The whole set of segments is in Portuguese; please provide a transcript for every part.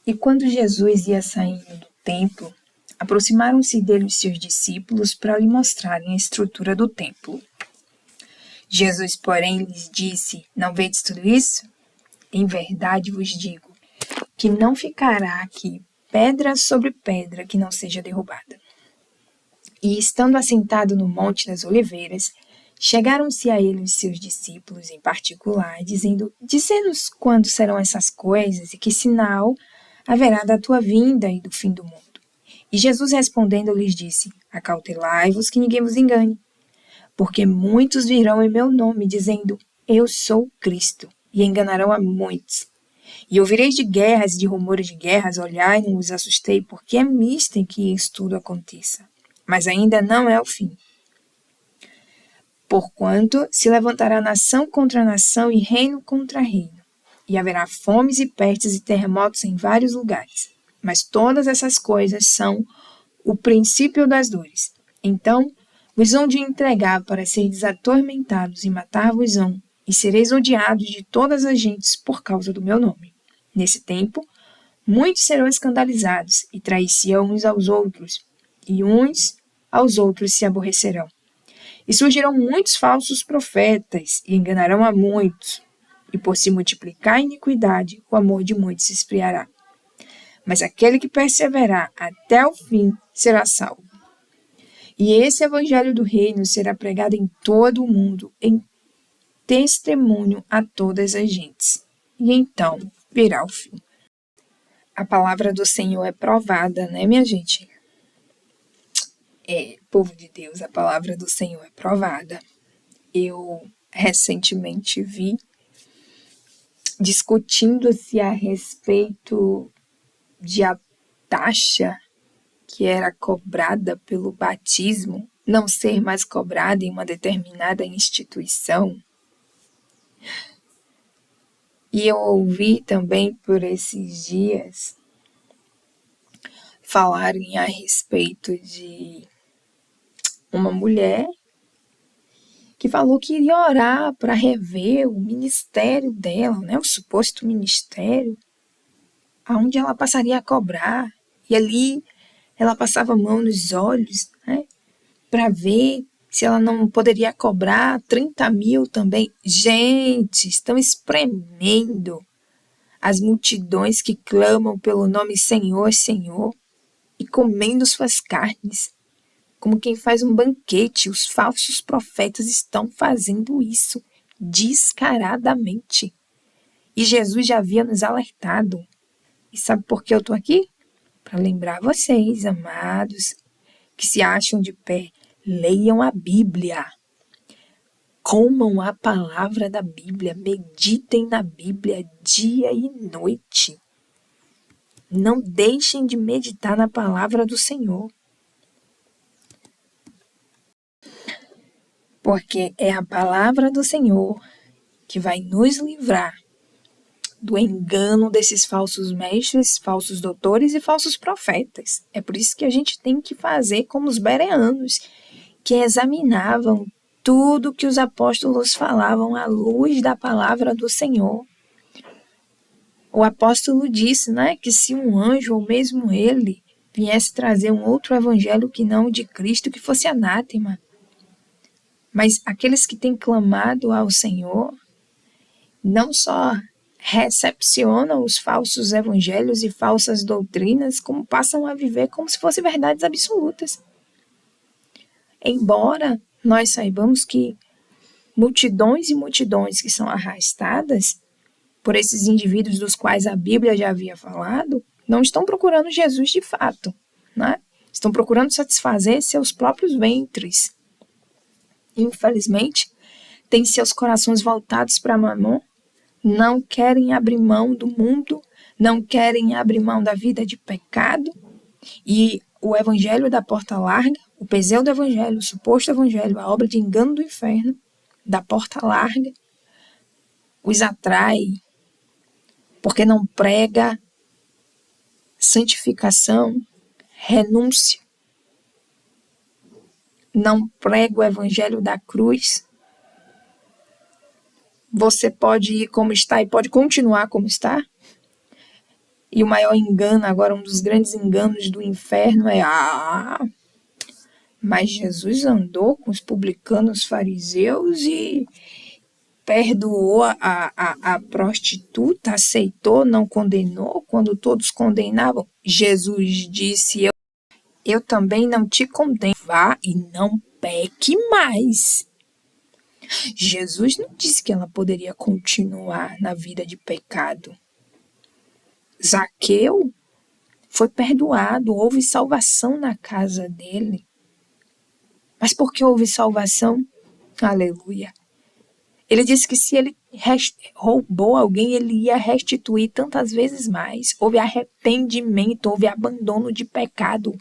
E quando Jesus ia saindo do templo, aproximaram-se dele os seus discípulos para lhe mostrarem a estrutura do templo. Jesus, porém, lhes disse: Não vedes tudo isso? Em verdade vos digo que não ficará aqui pedra sobre pedra que não seja derrubada. E estando assentado no Monte das Oliveiras, chegaram-se a ele os seus discípulos em particular, dizendo: Dize-nos quando serão essas coisas e que sinal haverá da tua vinda e do fim do mundo. E Jesus respondendo lhes disse: Acautelai-vos que ninguém vos engane, porque muitos virão em meu nome, dizendo: Eu sou Cristo, e enganarão a muitos. E ouvireis de guerras e de rumores de guerras, olhai, não vos assustei, porque é misto que isso tudo aconteça. Mas ainda não é o fim. Porquanto se levantará nação contra nação e reino contra reino, e haverá fomes e pestes e terremotos em vários lugares. Mas todas essas coisas são o princípio das dores. Então vos hão de entregar para seres atormentados e matar-vos-ão, e sereis odiados de todas as gentes por causa do meu nome. Nesse tempo, muitos serão escandalizados e trair-se-ão uns aos outros, e uns aos outros se aborrecerão. E surgirão muitos falsos profetas e enganarão a muitos. E por se multiplicar a iniquidade, o amor de muitos se esfriará. Mas aquele que perseverar até o fim será salvo. E esse evangelho do reino será pregado em todo o mundo, em testemunho a todas as gentes. E então virá o fim. A palavra do Senhor é provada, né, minha gente? Povo de Deus, a palavra do Senhor é provada. Eu recentemente vi discutindo-se a respeito de a taxa que era cobrada pelo batismo não ser mais cobrada em uma determinada instituição. E eu ouvi também por esses dias falarem a respeito de uma mulher que falou que iria orar para rever o ministério dela, né, o suposto ministério, aonde ela passaria a cobrar. E ali ela passava a mão nos olhos, né, para ver se ela não poderia cobrar 30 mil também. Gente, estão espremendo as multidões que clamam pelo nome Senhor, Senhor, e comendo suas carnes, como quem faz um banquete. Os falsos profetas estão fazendo isso descaradamente. E Jesus já havia nos alertado. E sabe por que eu estou aqui? Para lembrar vocês, amados, que se acham de pé, leiam a Bíblia. Comam a palavra da Bíblia, meditem na Bíblia dia e noite. Não deixem de meditar na palavra do Senhor. Porque é a palavra do Senhor que vai nos livrar do engano desses falsos mestres, falsos doutores e falsos profetas. É por isso que a gente tem que fazer como os bereanos, que examinavam tudo que os apóstolos falavam à luz da palavra do Senhor. O apóstolo disse, né, que se um anjo ou mesmo ele viesse trazer um outro evangelho que não o de Cristo, que fosse anátema. Mas aqueles que têm clamado ao Senhor não só recepcionam os falsos evangelhos e falsas doutrinas, como passam a viver como se fossem verdades absolutas. Embora nós saibamos que multidões e multidões que são arrastadas por esses indivíduos dos quais a Bíblia já havia falado, não estão procurando Jesus de fato, né? Estão procurando satisfazer seus próprios ventres. Infelizmente, têm seus corações voltados para Mamon, não querem abrir mão do mundo, não querem abrir mão da vida de pecado, e o evangelho da porta larga, o pseudo-evangelho, o suposto evangelho, a obra de engano do inferno, da porta larga, os atrai, porque não prega santificação, renúncia, não prega o evangelho da cruz. Você pode ir como está e pode continuar como está. E o maior engano, agora um dos grandes enganos do inferno é mas Jesus andou com os publicanos, os fariseus e perdoou a prostituta, aceitou, não condenou, quando todos condenavam. Jesus disse, eu também não te condeno, vá e não peque mais. Jesus não disse que ela poderia continuar na vida de pecado. Zaqueu foi perdoado, houve salvação na casa dele. Mas por que houve salvação? Aleluia. Ele disse que se ele roubou alguém, ele ia restituir tantas vezes mais. Houve arrependimento, houve abandono de pecado.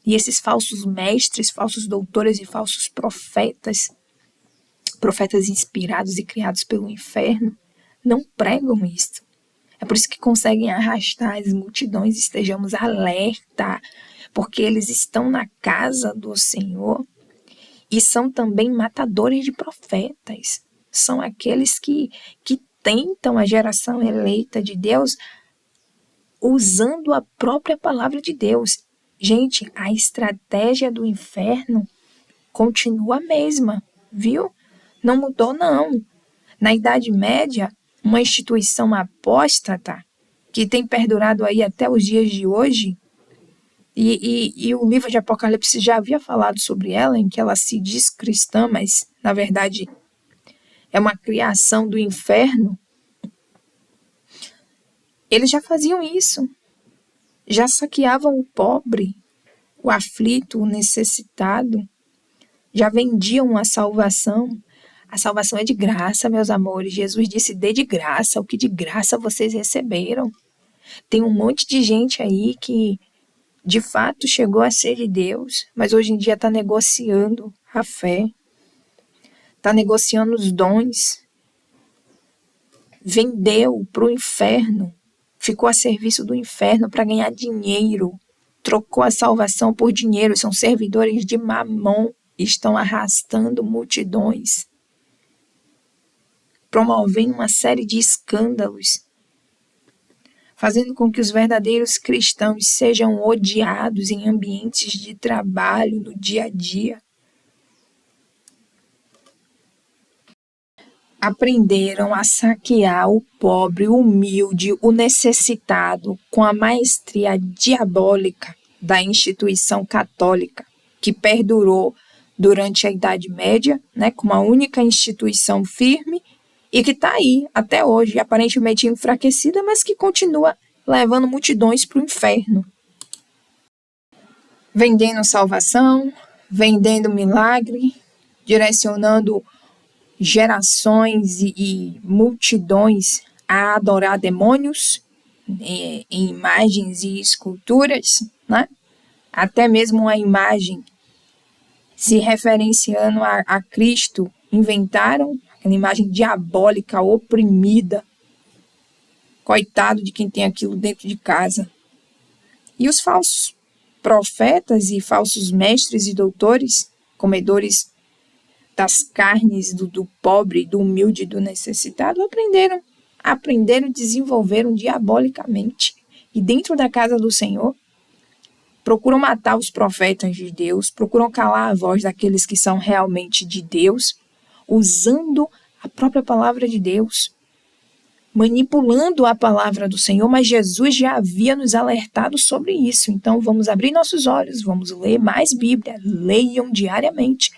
E esses falsos mestres, falsos doutores e falsos profetas inspirados e criados pelo inferno, não pregam isso. É por isso que conseguem arrastar as multidões. Estejamos alerta, porque eles estão na casa do Senhor e são também matadores de profetas. São aqueles que tentam a geração eleita de Deus usando a própria palavra de Deus. Gente, a estratégia do inferno continua a mesma, viu? Não mudou, não. Na Idade Média, uma instituição apóstata que tem perdurado aí até os dias de hoje, e o livro de Apocalipse já havia falado sobre ela, em que ela se diz cristã, mas, na verdade, é uma criação do inferno. Eles já faziam isso. Já saqueavam o pobre, o aflito, o necessitado. Já vendiam a salvação. A salvação é de graça, meus amores. Jesus disse, dê de graça o que de graça vocês receberam. Tem um monte de gente aí que, de fato, chegou a ser de Deus, mas hoje em dia está negociando a fé, está negociando os dons, vendeu para o inferno, ficou a serviço do inferno para ganhar dinheiro, trocou a salvação por dinheiro, são servidores de Mamon, estão arrastando multidões, promovendo uma série de escândalos, fazendo com que os verdadeiros cristãos sejam odiados em ambientes de trabalho, no dia a dia. Aprenderam a saquear o pobre, o humilde, o necessitado com a maestria diabólica da instituição católica, que perdurou durante a Idade Média, né, com uma única instituição firme, e que está aí até hoje, aparentemente enfraquecida, mas que continua levando multidões para o inferno. Vendendo salvação, vendendo milagre, direcionando gerações e multidões a adorar demônios em imagens e esculturas, né? Até mesmo a imagem se referenciando a Cristo, inventaram aquela imagem diabólica, oprimida. Coitado de quem tem aquilo dentro de casa. E os falsos profetas e falsos mestres e doutores, comedores das carnes do pobre, do humilde e do necessitado, aprenderam e desenvolveram diabolicamente. E dentro da casa do Senhor, procuram matar os profetas de Deus, procuram calar a voz daqueles que são realmente de Deus, usando a própria palavra de Deus, manipulando a palavra do Senhor, mas Jesus já havia nos alertado sobre isso. Então vamos abrir nossos olhos, vamos ler mais Bíblia, leiam diariamente,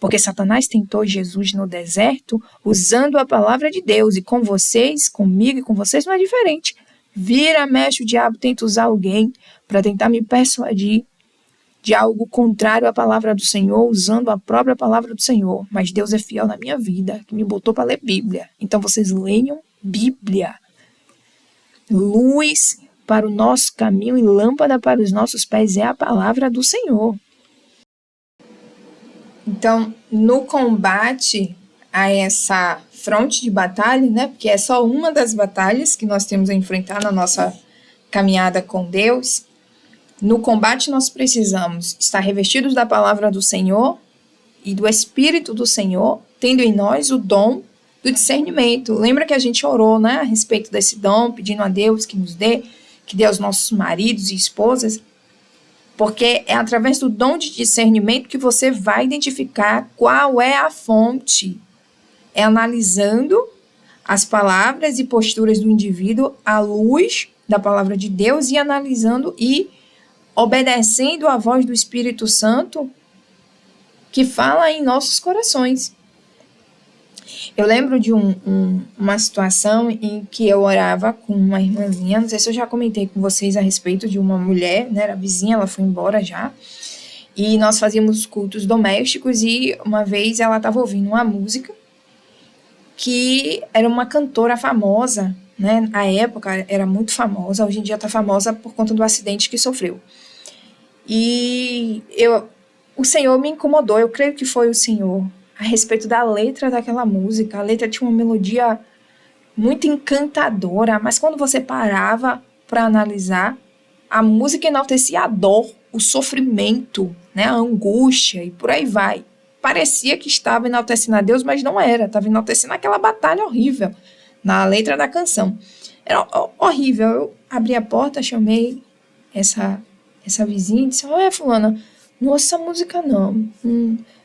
porque Satanás tentou Jesus no deserto usando a palavra de Deus, e com vocês, comigo e com vocês não é diferente. Vira, mexe, o diabo tenta usar alguém para tentar me persuadir de algo contrário à palavra do Senhor, usando a própria palavra do Senhor. Mas Deus é fiel na minha vida, que me botou para ler Bíblia. Então vocês leiam Bíblia. Luz para o nosso caminho e lâmpada para os nossos pés é a palavra do Senhor. Então, no combate a essa fronte de batalha, né, porque é só uma das batalhas que nós temos a enfrentar na nossa caminhada com Deus, no combate nós precisamos estar revestidos da palavra do Senhor e do Espírito do Senhor, tendo em nós o dom do discernimento. Lembra que a gente orou, né, a respeito desse dom, pedindo a Deus que nos dê que dê aos nossos maridos e esposas, porque é através do dom de discernimento que você vai identificar qual é a fonte. É analisando as palavras e posturas do indivíduo à luz da palavra de Deus e analisando e obedecendo à voz do Espírito Santo que fala em nossos corações. Eu lembro de uma situação em que eu orava com uma irmãzinha, não sei se eu já comentei com vocês a respeito de uma mulher, né, era vizinha, ela foi embora já, e nós fazíamos cultos domésticos e uma vez ela estava ouvindo uma música que era uma cantora famosa, né, na época era muito famosa, hoje em dia está famosa por conta do acidente que sofreu. E o Senhor me incomodou, eu creio que foi o Senhor, a respeito da letra daquela música. A letra tinha uma melodia muito encantadora, mas quando você parava para analisar, a música enaltecia a dor, o sofrimento, né, a angústia e por aí vai. Parecia que estava enaltecendo a Deus, mas não era, estava enaltecendo aquela batalha horrível na letra da canção. Era horrível. Eu abri a porta, chamei essa vizinha e disse: olha, fulana, não ouça essa música não.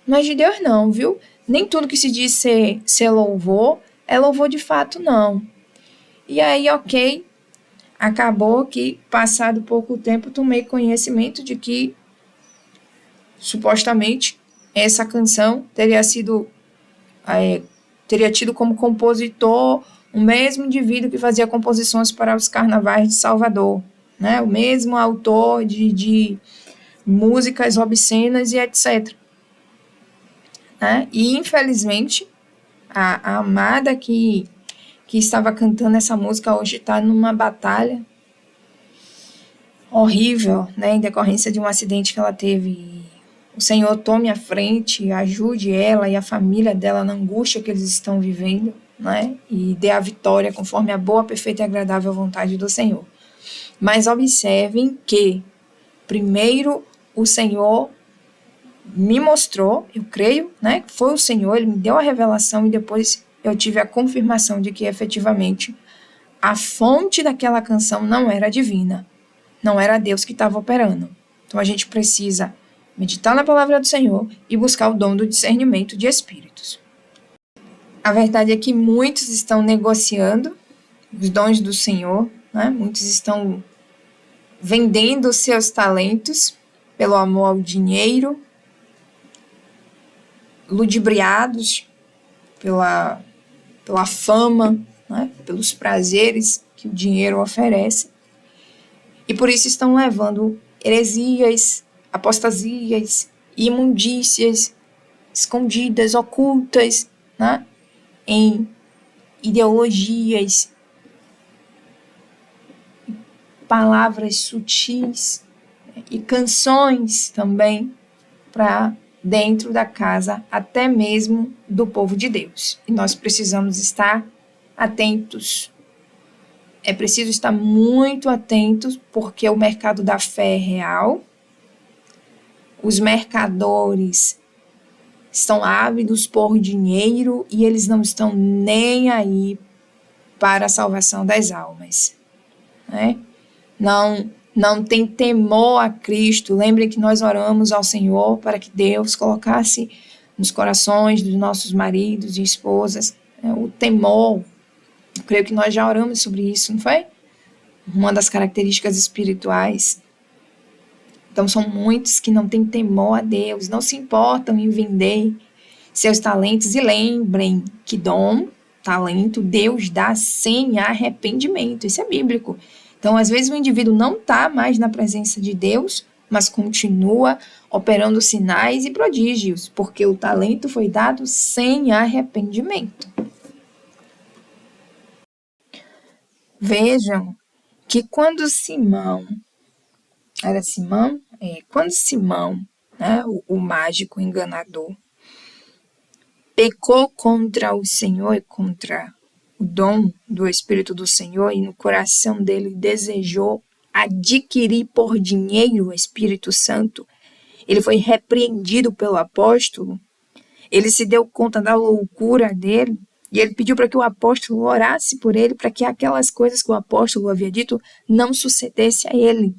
Não é de Deus não, viu? Nem tudo que se diz ser louvor é louvor de fato, não. E aí, ok, acabou que, passado pouco tempo, tomei conhecimento de que, supostamente, essa canção teria tido como compositor o mesmo indivíduo que fazia composições para os carnavais de Salvador, né? O mesmo autor de músicas obscenas e etc. Né? E, infelizmente, a amada que estava cantando essa música hoje está numa batalha horrível, né, em decorrência de um acidente que ela teve. O Senhor tome a frente, ajude ela e a família dela na angústia que eles estão vivendo, né, e dê a vitória conforme a boa, perfeita e agradável vontade do Senhor. Mas observem que, primeiro, o Senhor me mostrou, eu creio, né, que foi o Senhor, ele me deu a revelação e depois eu tive a confirmação de que efetivamente a fonte daquela canção não era divina, não era Deus que estava operando. Então a gente precisa meditar na palavra do Senhor e buscar o dom do discernimento de espíritos. A verdade é que muitos estão negociando os dons do Senhor, né? Muitos estão vendendo seus talentos pelo amor ao dinheiro, ludibriados pela fama, né? Pelos prazeres que o dinheiro oferece. E por isso estão levando heresias, apostasias, imundícias escondidas, ocultas, né? Em ideologias, palavras sutis e canções também para dentro da casa, até mesmo do povo de Deus. E nós precisamos estar atentos. É preciso estar muito atentos, porque o mercado da fé é real. Os mercadores estão ávidos por dinheiro e eles não estão nem aí para a salvação das almas, né? Não tem temor a Cristo. Lembrem que nós oramos ao Senhor para que Deus colocasse nos corações dos nossos maridos e esposas, né, o temor. Eu creio que nós já oramos sobre isso, não foi? Uma das características espirituais. Então, são muitos que não têm temor a Deus, não se importam em vender seus talentos. E lembrem que talento, Deus dá sem arrependimento. Isso é bíblico. Então, às vezes, o indivíduo não está mais na presença de Deus, mas continua operando sinais e prodígios, porque o talento foi dado sem arrependimento. Vejam que quando Simão, né, o mágico enganador, pecou contra o Senhor e contra o dom do Espírito do Senhor, e no coração dele desejou adquirir por dinheiro o Espírito Santo, ele foi repreendido pelo apóstolo, ele se deu conta da loucura dele, E ele pediu para que o apóstolo orasse por ele, para que aquelas coisas que o apóstolo havia dito não sucedesse a ele.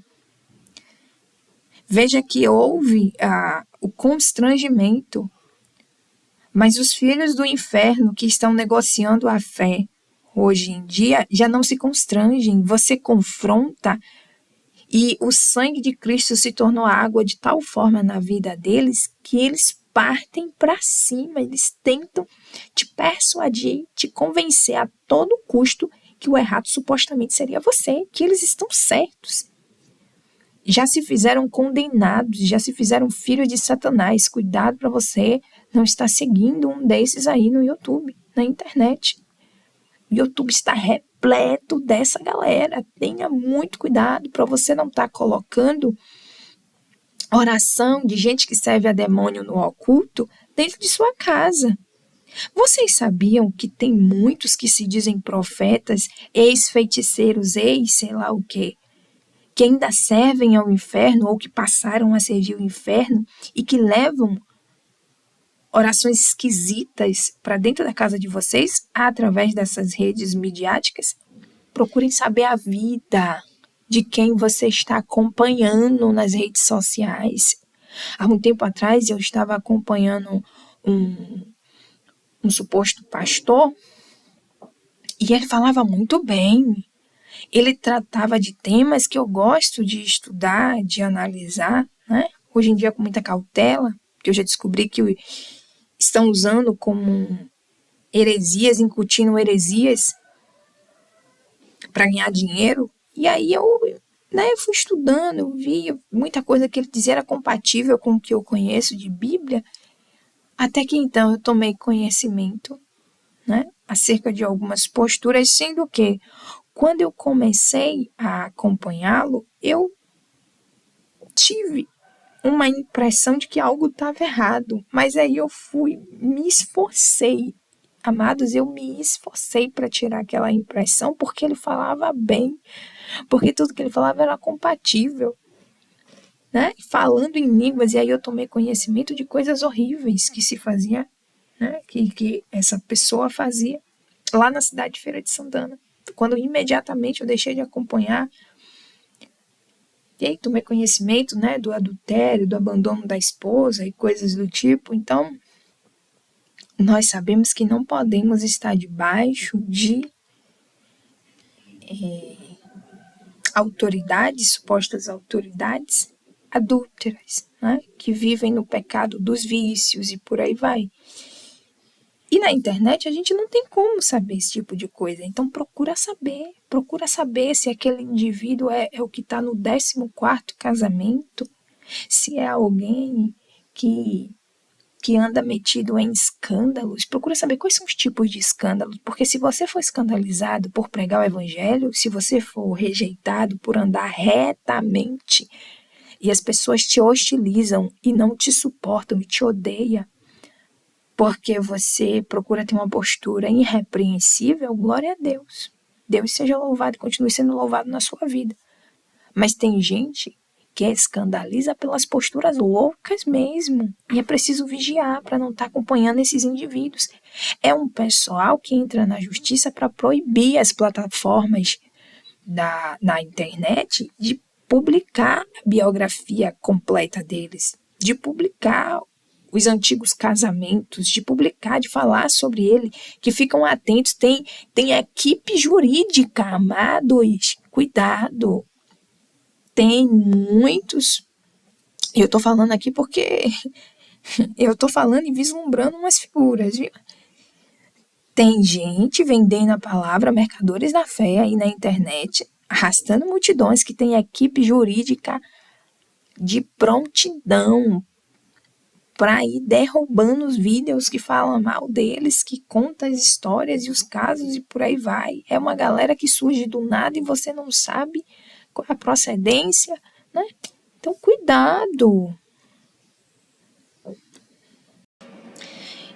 Veja que houve o constrangimento, mas os filhos do inferno que estão negociando a fé hoje em dia já não se constrangem. Você confronta e o sangue de Cristo se tornou água de tal forma na vida deles que eles partem para cima, eles tentam te persuadir, te convencer a todo custo que o errado supostamente seria você, que eles estão certos. Já se fizeram condenados, já se fizeram filhos de Satanás. Cuidado para você não estar seguindo um desses aí no YouTube, na internet. O YouTube está repleto dessa galera. Tenha muito cuidado para você não estar colocando oração de gente que serve a demônio no oculto dentro de sua casa. Vocês sabiam que tem muitos que se dizem profetas, ex-feiticeiros, ex-sei lá o quê, que ainda servem ao inferno ou que passaram a servir o inferno e que levam orações esquisitas para dentro da casa de vocês através dessas redes midiáticas? Procurem saber a vida de quem você está acompanhando nas redes sociais. Há um tempo atrás eu estava acompanhando um suposto pastor e ele falava muito bem. Ele tratava de temas que eu gosto de estudar, de analisar, né? Hoje em dia com muita cautela, porque eu já descobri que estão usando como heresias, incutindo heresias para ganhar dinheiro. E aí eu fui estudando, eu vi muita coisa que ele dizia era compatível com o que eu conheço de Bíblia, até que então eu tomei conhecimento, né, acerca de algumas posturas, sendo que quando eu comecei a acompanhá-lo, eu tive uma impressão de que algo estava errado, mas aí eu me esforcei. Amados, eu me esforcei para tirar aquela impressão, porque ele falava bem, porque tudo que ele falava era compatível, né? Falando em línguas, e aí eu tomei conhecimento de coisas horríveis que se fazia, né? Que essa pessoa fazia lá na cidade de Feira de Santana. Quando imediatamente eu deixei de acompanhar, e aí tomei conhecimento, né, do adultério, do abandono da esposa e coisas do tipo. Então, nós sabemos que não podemos estar debaixo de autoridades, supostas autoridades adúlteras, né, que vivem no pecado dos vícios e por aí vai. E na internet a gente não tem como saber esse tipo de coisa, então procura saber se aquele indivíduo é o que está no 14º casamento, se é alguém que anda metido em escândalos. Procura saber quais são os tipos de escândalos, porque se você for escandalizado por pregar o evangelho, se você for rejeitado por andar retamente e as pessoas te hostilizam e não te suportam e te odeiam, porque você procura ter uma postura irrepreensível, glória a Deus. Deus seja louvado e continue sendo louvado na sua vida. Mas tem gente que escandaliza pelas posturas loucas mesmo. E é preciso vigiar para não estar acompanhando esses indivíduos. É um pessoal que entra na justiça para proibir as plataformas na internet de publicar a biografia completa deles, de publicar os antigos casamentos, de publicar, de falar sobre ele, que ficam atentos. Tem equipe jurídica, amados, cuidado. Tem muitos, eu estou falando aqui porque eu estou falando e vislumbrando umas figuras, viu? Tem gente vendendo a palavra, mercadores da fé aí na internet, arrastando multidões, que tem equipe jurídica de prontidão para ir derrubando os vídeos que falam mal deles, que contam as histórias e os casos e por aí vai. É uma galera que surge do nada e você não sabe qual é a procedência, né? Então, cuidado.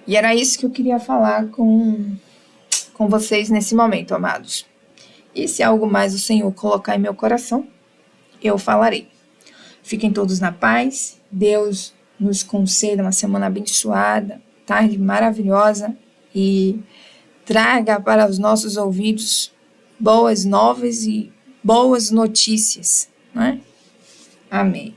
E era isso que eu queria falar com vocês nesse momento, amados. E se algo mais o Senhor colocar em meu coração, eu falarei. Fiquem todos na paz. Deus nos conceda uma semana abençoada, tarde maravilhosa e traga para os nossos ouvidos boas novas e boas notícias, né? Amém.